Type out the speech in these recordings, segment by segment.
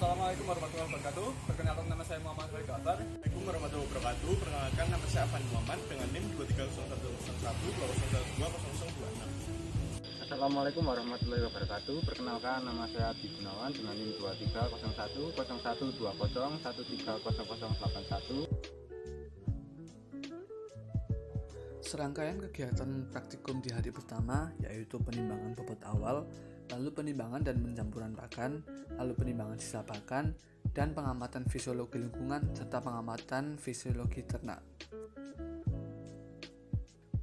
Assalamualaikum warahmatullahi wabarakatuh. Perkenalkan nama saya Muhammad Khalid Akbar. Assalamualaikum warahmatullahi wabarakatuh. Perkenalkan nama saya Afan Muhammad dengan NIM 23010120020026. Assalamualaikum warahmatullahi wabarakatuh. Perkenalkan nama saya Adi Gunawan dengan NIM 23010120130081. Serangkaian kegiatan praktikum di hari pertama yaitu penimbangan bobot awal, lalu penimbangan dan pencampuran pakan, lalu penimbangan sisa pakan, dan pengamatan fisiologi lingkungan serta pengamatan fisiologi ternak.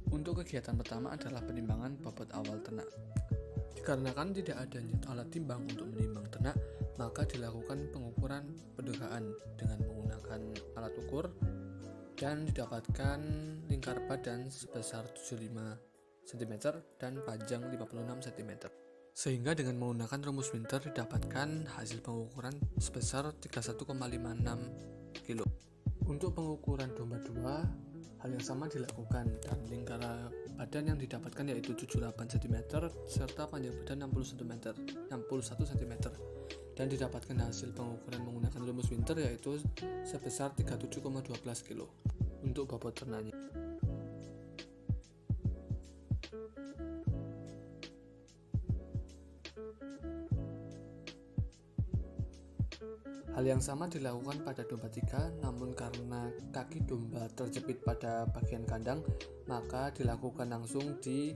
Untuk kegiatan pertama adalah penimbangan bobot awal ternak. Dikarenakan tidak adanya alat timbang untuk menimbang ternak, maka dilakukan pengukuran perdegaan dengan menggunakan alat ukur dan didapatkan lingkar badan sebesar 75 cm dan panjang 56 cm. Sehingga dengan menggunakan rumus Winter didapatkan hasil pengukuran sebesar 31,56 kg. Untuk pengukuran domba 2, hal yang sama dilakukan dan lingkar badan yang didapatkan yaitu 78 cm serta panjang badan 61 cm dan didapatkan hasil pengukuran menggunakan rumus Winter yaitu sebesar 37,12 kg untuk bobot ternaknya. Hal yang sama dilakukan pada domba 3, namun karena kaki domba terjepit pada bagian kandang, maka dilakukan langsung di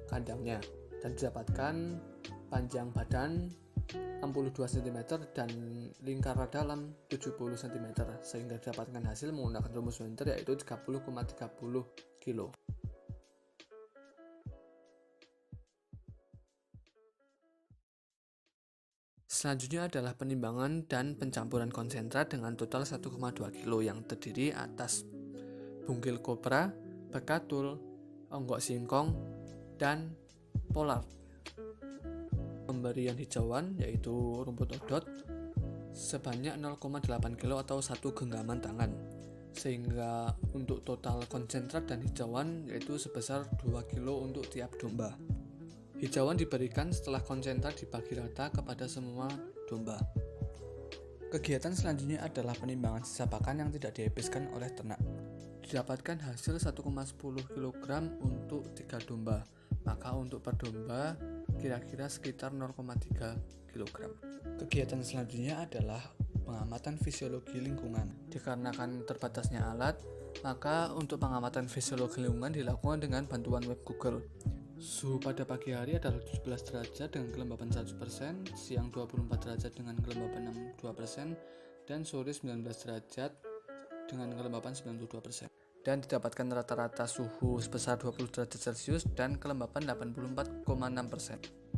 kandangnya dan didapatkan panjang badan 62 cm dan lingkar dalam 70 cm sehingga didapatkan hasil menggunakan rumus Winter yaitu 30,30 kg. Selanjutnya adalah penimbangan dan pencampuran konsentrat dengan total 1,2 kg yang terdiri atas bungkil kopra, bekatul, onggok singkong, dan polar. Pemberian hijauan yaitu rumput odot sebanyak 0,8 kg atau 1 genggaman tangan, sehingga untuk total konsentrat dan hijauan yaitu sebesar 2 kg untuk tiap domba. Hijauan diberikan setelah konsentrat dibagi rata kepada semua domba. Kegiatan selanjutnya adalah penimbangan sisa pakan yang tidak dihabiskan oleh ternak. Didapatkan hasil 1,10 kg untuk 3 domba, maka untuk per domba kira-kira sekitar 0,3 kg. Kegiatan selanjutnya adalah pengamatan fisiologi lingkungan. Dikarenakan terbatasnya alat, maka untuk pengamatan fisiologi lingkungan dilakukan dengan bantuan web Google. Suhu pada pagi hari adalah 17 derajat dengan kelembapan 100%, siang 24 derajat dengan kelembapan 62%, dan sore 19 derajat dengan kelembapan 92%. Dan didapatkan rata-rata suhu sebesar 20 derajat Celcius dan kelembapan 84,6%.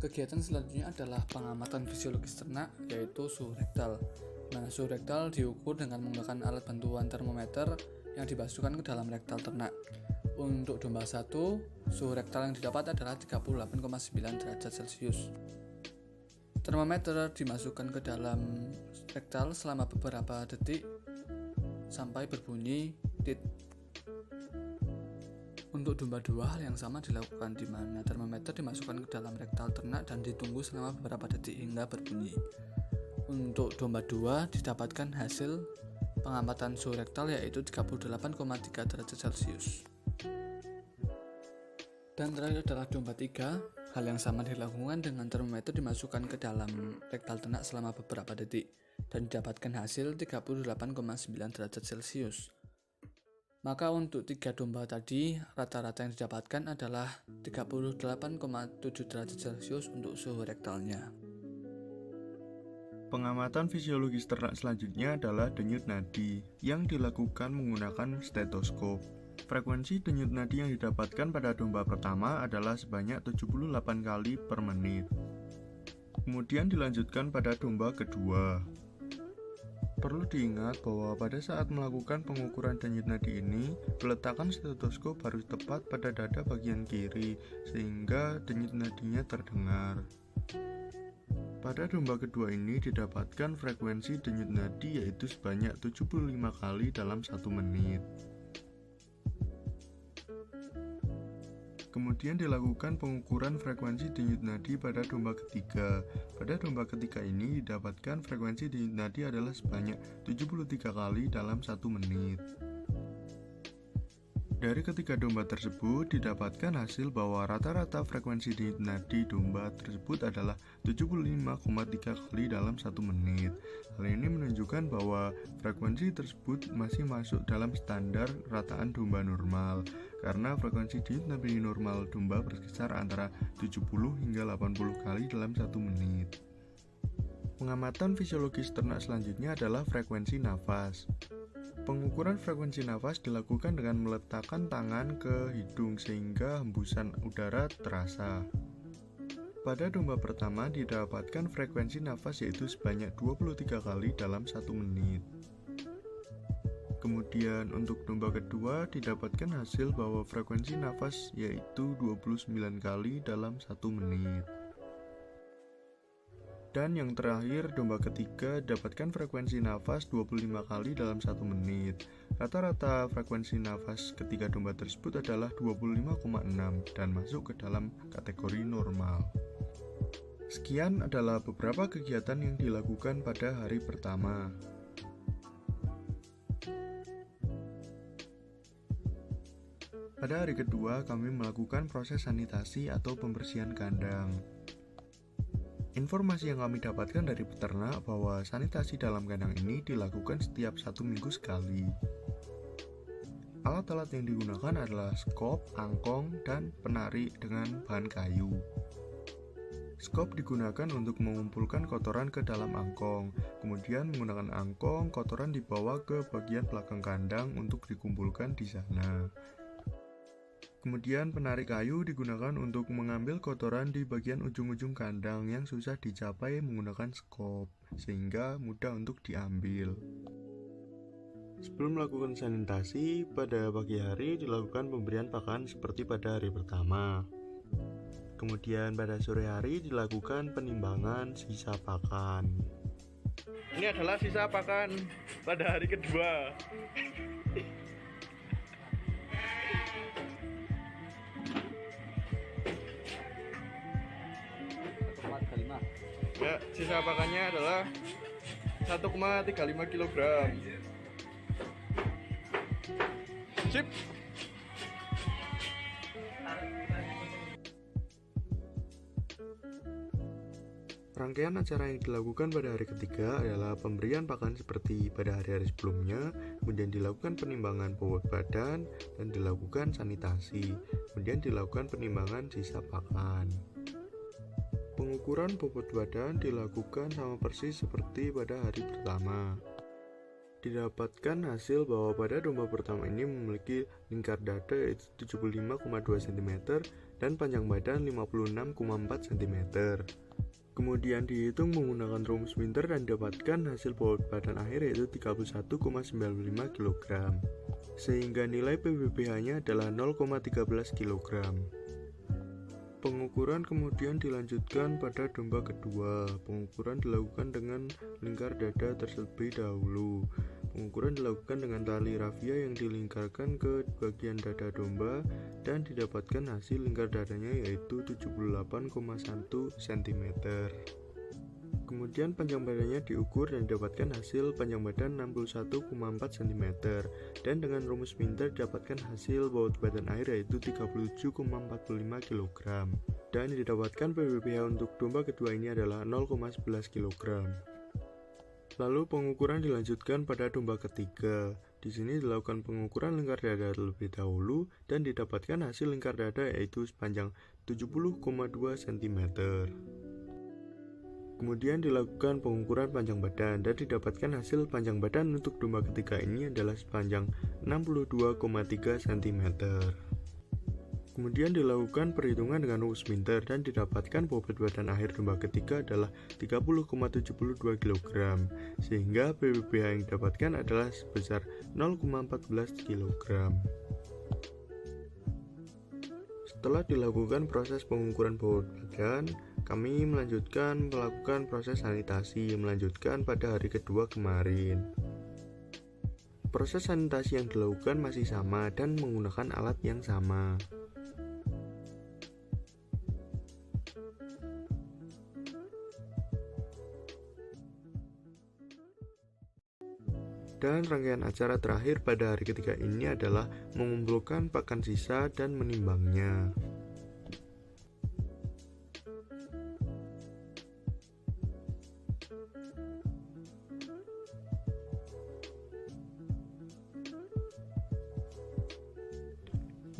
Kegiatan selanjutnya adalah pengamatan fisiologis ternak yaitu suhu rektal. Nah, suhu rektal diukur dengan menggunakan alat bantuan termometer yang dimasukkan ke dalam rektal ternak. Untuk domba 1, suhu rektal yang didapat adalah 38,9 derajat Celcius. Termometer dimasukkan ke dalam rektal selama beberapa detik sampai berbunyi tit. Untuk domba 2, hal yang sama dilakukan di mana termometer dimasukkan ke dalam rektal ternak dan ditunggu selama beberapa detik hingga berbunyi. Untuk domba 2 didapatkan hasil pengamatan suhu rektal yaitu 38,3 derajat Celcius. Dan terakhir adalah domba 3, hal yang sama dilakukan dengan termometer dimasukkan ke dalam rektal ternak selama beberapa detik dan didapatkan hasil 38,9 derajat Celcius. Maka untuk 3 domba tadi, rata-rata yang didapatkan adalah 38,7 derajat Celcius untuk suhu rektalnya. Pengamatan fisiologis ternak selanjutnya adalah denyut nadi yang dilakukan menggunakan stetoskop. Frekuensi denyut nadi yang didapatkan pada domba pertama adalah sebanyak 78 kali per menit. Kemudian dilanjutkan pada domba kedua. Perlu diingat bahwa pada saat melakukan pengukuran denyut nadi ini, peletakan stetoskop harus tepat pada dada bagian kiri sehingga denyut nadinya terdengar. Pada domba kedua ini didapatkan frekuensi denyut nadi yaitu sebanyak 75 kali dalam 1 menit. Kemudian dilakukan pengukuran frekuensi denyut nadi pada domba ketiga. Pada domba ketiga ini didapatkan frekuensi denyut nadi adalah sebanyak 73 kali dalam 1 menit. Dari ketiga domba tersebut didapatkan hasil bahwa rata-rata frekuensi denyut nadi domba tersebut adalah 75,3 kali dalam 1 menit. Hal ini menunjukkan bahwa frekuensi tersebut masih masuk dalam standar rataan domba normal, karena frekuensi denyut nadi normal domba berkisar antara 70 hingga 80 kali dalam 1 menit. Pengamatan fisiologis ternak selanjutnya adalah frekuensi nafas. Pengukuran frekuensi nafas dilakukan dengan meletakkan tangan ke hidung sehingga hembusan udara terasa. Pada domba pertama didapatkan frekuensi nafas yaitu sebanyak 23 kali dalam 1 menit. Kemudian untuk domba kedua didapatkan hasil bahwa frekuensi nafas yaitu 29 kali dalam 1 menit. Dan yang terakhir, domba ketiga dapatkan frekuensi nafas 25 kali dalam 1 menit. Rata-rata frekuensi nafas ketiga domba tersebut adalah 25,6 dan masuk ke dalam kategori normal. Sekian adalah beberapa kegiatan yang dilakukan pada hari pertama. Pada hari kedua, kami melakukan proses sanitasi atau pembersihan kandang. Informasi yang kami dapatkan dari peternak bahwa sanitasi dalam kandang ini dilakukan setiap 1 minggu sekali. Alat-alat yang digunakan adalah skop, angkong, dan penarik dengan bahan kayu. Skop digunakan untuk mengumpulkan kotoran ke dalam angkong, kemudian menggunakan angkong, kotoran dibawa ke bagian belakang kandang untuk dikumpulkan di sana. Kemudian penarik kayu digunakan untuk mengambil kotoran di bagian ujung-ujung kandang yang susah dicapai menggunakan skop, sehingga mudah untuk diambil. Sebelum melakukan sanitasi, pada pagi hari dilakukan pemberian pakan seperti pada hari pertama. Kemudian pada sore hari dilakukan penimbangan sisa pakan. Ini adalah sisa pakan pada hari kedua. Ya, sisa pakannya adalah 1,35 kg. Sip. Rangkaian acara yang dilakukan pada hari ketiga adalah pemberian pakan seperti pada hari-hari sebelumnya, kemudian dilakukan penimbangan bobot badan, dan dilakukan sanitasi, kemudian dilakukan penimbangan sisa pakan. Pengukuran bobot badan dilakukan sama persis seperti pada hari pertama. Didapatkan hasil bahwa pada domba pertama ini memiliki lingkar dada yaitu 75,2 cm dan panjang badan 56,4 cm. Kemudian dihitung menggunakan rumus Winter dan didapatkan hasil bobot badan akhir yaitu 31,95 kg. Sehingga nilai PBPH-nya adalah 0,13 kg. Pengukuran kemudian dilanjutkan pada domba kedua. Pengukuran dilakukan dengan lingkar dada terlebih dahulu. Pengukuran dilakukan dengan tali rafia yang dilingkarkan ke bagian dada domba dan didapatkan hasil lingkar dadanya yaitu 78,1 cm. Kemudian panjang badannya diukur dan didapatkan hasil panjang badan 61,4 cm dan dengan rumus Winter didapatkan hasil bobot badan akhir yaitu 37,45 kg dan didapatkan PBPH untuk domba kedua ini adalah 0,11 kg. Lalu pengukuran dilanjutkan pada domba ketiga. Di sini dilakukan pengukuran lingkar dada terlebih dahulu dan didapatkan hasil lingkar dada yaitu sepanjang 70,2 cm. Kemudian dilakukan pengukuran panjang badan dan didapatkan hasil panjang badan untuk domba ketiga ini adalah sepanjang 62,3 cm. Kemudian dilakukan perhitungan dengan rumus Winter dan didapatkan bobot badan akhir domba ketiga adalah 30,72 kg, sehingga PBPH yang didapatkan adalah sebesar 0,14 kg. Setelah dilakukan proses pengukuran bobot badan, kami melakukan proses sanitasi melanjutkan pada hari kedua kemarin. Proses sanitasi yang dilakukan masih sama dan menggunakan alat yang sama. Dan rangkaian acara terakhir pada hari ketiga ini adalah mengumpulkan pakan sisa dan menimbangnya.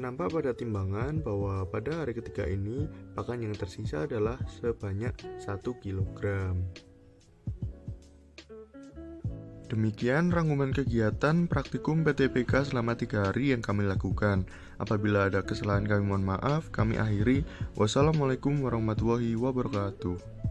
Nampak pada timbangan bahwa pada hari ketiga ini pakan yang tersisa adalah sebanyak 1 kg. Demikian rangkuman kegiatan praktikum PTPK selama 3 hari yang kami lakukan. Apabila ada kesalahan kami mohon maaf, kami akhiri. Wassalamualaikum warahmatullahi wabarakatuh.